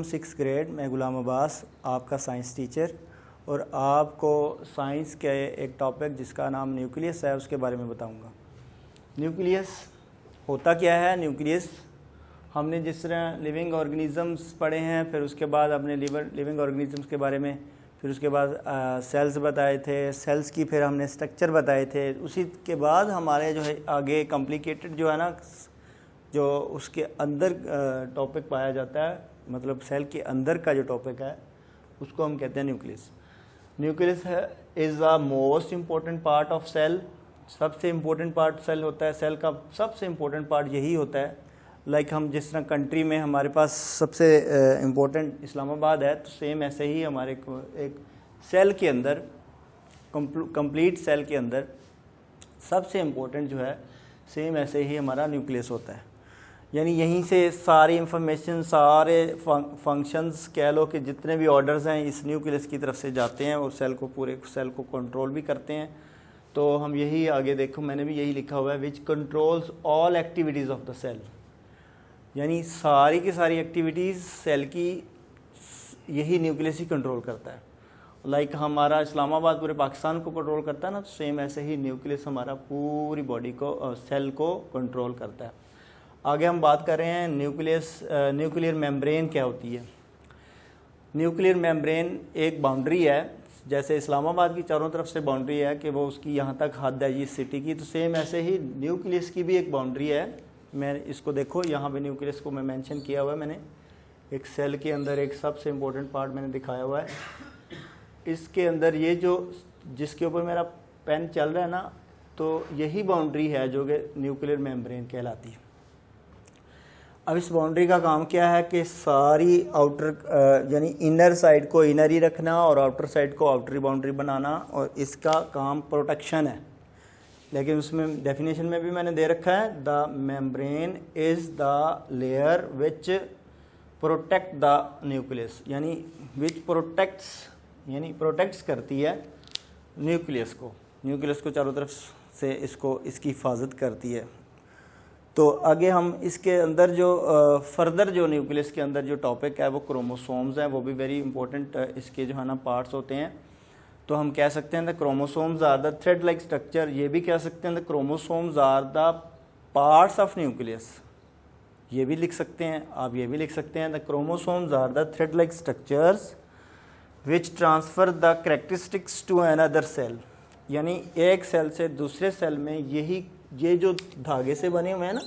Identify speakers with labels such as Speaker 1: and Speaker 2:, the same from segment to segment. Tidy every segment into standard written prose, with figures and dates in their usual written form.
Speaker 1: Six grade. मैं गुलाम अब्बास, आपका science teacher, और आपको साइंस के एक टॉपिक जिसका नाम न्यूक्लियस है उसके बारे में बताऊंगा। न्यूक्लियस होता क्या है? न्यूक्लियस हमने जिस तरह लिविंग ऑर्गेनिज़म्स पढ़े हैं, फिर उसके बाद अपने लिविंग ऑर्गेनिज़म्स के बारे में, फिर उसके बाद सेल्स बताए थे, सेल्स की फिर हमने स्ट्रक्चर बताए थे। उसी के बाद हमारे जो है आगे कॉम्प्लिकेटेड जो है ना, जो उसके अंदर टॉपिक पाया जाता है, मतलब सेल के अंदर का जो टॉपिक है उसको हम कहते हैं न्यूक्लियस। न्यूक्लियस है is the most important part of cell. सबसे इम्पोर्टेंट पार्ट सेल होता है, सेल का सबसे इम्पोर्टेंट पार्ट यही होता है। लाइक हम जिस तरह कंट्री में हमारे पास सबसे इम्पोर्टेंट इस्लामाबाद है, तो सेम ऐसे ही हमारे को एक सेल के अंदर, कंप्लीट सेल के अंदर सबसे इम्पोर्टेंट जो है, सेम ऐसे ही हमारा न्यूक्लियस होता है। यानी यहीं से सारी इंफॉर्मेशन, सारे फंक्शंस कह लो कि जितने भी ऑर्डर्स हैं इस न्यूक्लियस की तरफ से जाते हैं और सेल को, पूरे सेल को कंट्रोल भी करते हैं। तो हम यही आगे देखो, मैंने भी यही लिखा हुआ है, which controls all activities of the cell. यानी सारी की सारी एक्टिविटीज़ सेल की यही न्यूक्लियस ही कंट्रोल करता है। लाइक हमारा इस्लामाबाद पूरे पाकिस्तान को कंट्रोल करता है ना, तो सेम ऐसे ही न्यूक्लियस हमारा पूरी बॉडी को, सेल को कंट्रोल करता है। आगे हम बात कर रहे हैं न्यूक्लियर मेम्ब्रेन क्या होती है। न्यूक्लियर मेम्ब्रेन एक बाउंड्री है, जैसे इस्लामाबाद की चारों तरफ से बाउंड्री है कि वो उसकी यहाँ तक हद है इस सिटी की, तो सेम ऐसे ही न्यूक्लियस की भी एक बाउंड्री है। मैं इसको देखो, यहाँ पे न्यूक्लियस को मैं मेंशन किया हुआ है, मैंने एक सेल के अंदर एक सबसे इम्पोर्टेंट पार्ट मैंने दिखाया हुआ है। इसके अंदर ये जो, जिसके ऊपर मेरा पेन चल रहा है ना, तो यही बाउंड्री है जो कि न्यूक्लियर मेम्ब्रेन कहलाती है। अब इस बाउंड्री का काम क्या है कि सारी आउटर यानी इनर साइड को इनर ही रखना और आउटर साइड को आउटर बाउंड्री बनाना, और इसका काम प्रोटेक्शन है। लेकिन उसमें डेफिनेशन में भी मैंने दे रखा है, the membrane is the layer which protect the nucleus, यानी विच प्रोटेक्ट्स, यानी प्रोटेक्ट्स करती है न्यूक्लियस को चारों तरफ से इसको, इसकी हिफाजत करती है। तो आगे हम इसके अंदर जो फर्दर जो न्यूक्लियस के अंदर जो टॉपिक है वो क्रोमोसोम्स हैं, वो भी वेरी इंपॉर्टेंट इसके जो है ना पार्ट्स होते हैं। तो हम कह सकते हैं the chromosomes are the thread like structure, ये भी कह सकते हैं the chromosomes are the parts of nucleus, ये भी लिख सकते हैं आप, ये भी लिख सकते हैं the chromosomes are the thread like structures which transfer the characteristics to another cell. यानी एक सेल से दूसरे सेल में ये जो धागे से बने हुए हैं ना,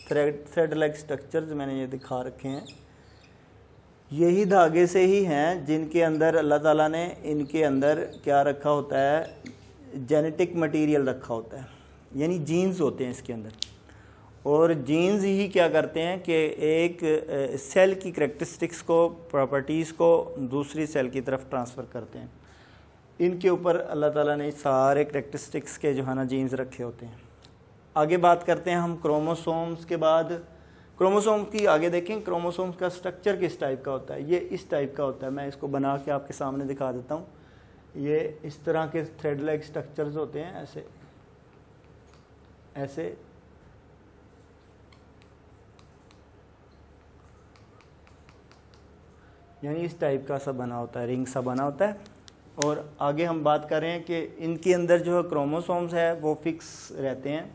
Speaker 1: थ्रेड लाइक स्ट्रक्चर्स मैंने ये दिखा रखे हैं, यही धागे से ही हैं जिनके अंदर अल्लाह ताला ने इनके अंदर क्या रखा होता है, जेनेटिक मटेरियल रखा होता है, यानी जीन्स होते हैं इसके अंदर। और जीन्स ही क्या करते हैं कि एक सेल की करैक्टरिस्टिक्स को, प्रॉपर्टीज़ को दूसरी सेल की तरफ ट्रांसफ़र करते हैं। इनके ऊपर अल्लाह ताला ने सारे करैक्टरिस्टिक्स के जो है ना जीन्स रखे होते हैं। आगे बात करते हैं हम क्रोमोसोम्स के बाद। क्रोमोसोम की आगे देखें, क्रोमोसोम्स का स्ट्रक्चर किस टाइप का होता है, ये इस टाइप का होता है। मैं इसको बना के आपके सामने दिखा देता हूँ। ये इस तरह के थ्रेड लाइक स्ट्रक्चर्स होते हैं, ऐसे ऐसे यानी इस टाइप का सा बना होता है, रिंग सा बना होता है। और आगे हम बात कर रहे हैं कि इनके अंदर जो क्रोमोसोम्स है वो फिक्स रहते हैं।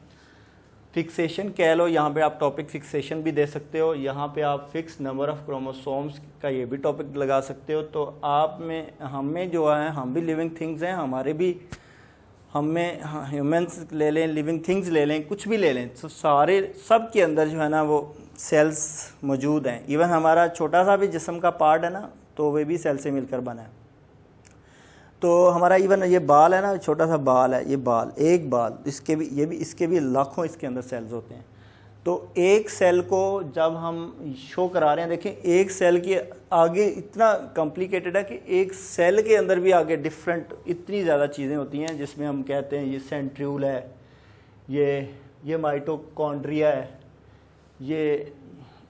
Speaker 1: फिक्सेशन कह लो, यहाँ पे आप टॉपिक फिक्सेशन भी दे सकते हो, यहाँ पे आप फिक्स नंबर ऑफ क्रोमोसोम्स का ये भी टॉपिक लगा सकते हो। तो आप में, हमें जो है, हम भी लिविंग थिंग्स हैं, हमारे भी, हमें ह्यूमंस ले लें, लिविंग थिंग्स ले लें, कुछ भी ले लें, तो सारे सब के अंदर जो है ना वो सेल्स मौजूद हैं। इवन हमारा छोटा सा भी जिस्म का पार्ट है ना, तो वे भी सेल से मिलकर बना है। तो हमारा इवन ये बाल है ना, छोटा सा बाल है, ये बाल, एक बाल, इसके भी, ये भी, इसके भी लाखों इसके अंदर सेल्स होते हैं। तो एक सेल को जब हम शो करा रहे हैं, देखें एक सेल के आगे इतना कॉम्प्लिकेटेड है कि एक सेल के अंदर भी आगे डिफरेंट इतनी ज़्यादा चीज़ें होती हैं, जिसमें हम कहते हैं ये सेंट्रियूल है, ये माइटोकॉन्ड्रिया है, ये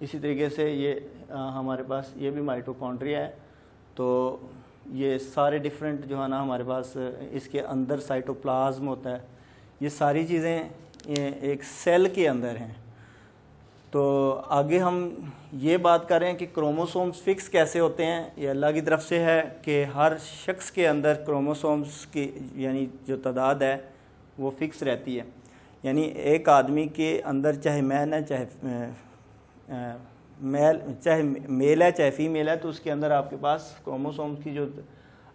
Speaker 1: इसी तरीके से ये हमारे पास ये भी माइटोकॉन्ड्रिया है। तो ये सारे डिफरेंट जो है ना हमारे पास इसके अंदर साइटोप्लाज्म होता है। ये सारी चीज़ें ये एक सेल के अंदर हैं। तो आगे हम ये बात कर रहे हैं कि क्रोमोसोम्स फिक्स कैसे होते हैं। ये अल्लाह की तरफ से है कि हर शख्स के अंदर क्रोमोसोम्स की यानी जो तादाद है वो फिक्स रहती है। यानी एक आदमी के अंदर चाहे मैन है चाहे मेल है चाहे फीमेल है, तो उसके अंदर आपके पास क्रोमोसोम्स की जो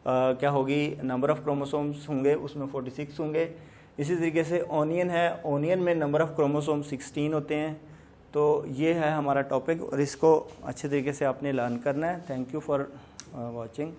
Speaker 1: क्या होगी, नंबर ऑफ़ क्रोमोसोम्स होंगे उसमें 46 होंगे। इसी तरीके से ओनियन है, ओनियन में नंबर ऑफ़ क्रोमोसोम्स 16 होते हैं। तो ये है हमारा टॉपिक और इसको अच्छे तरीके से आपने लर्न करना है। Thank you for watching.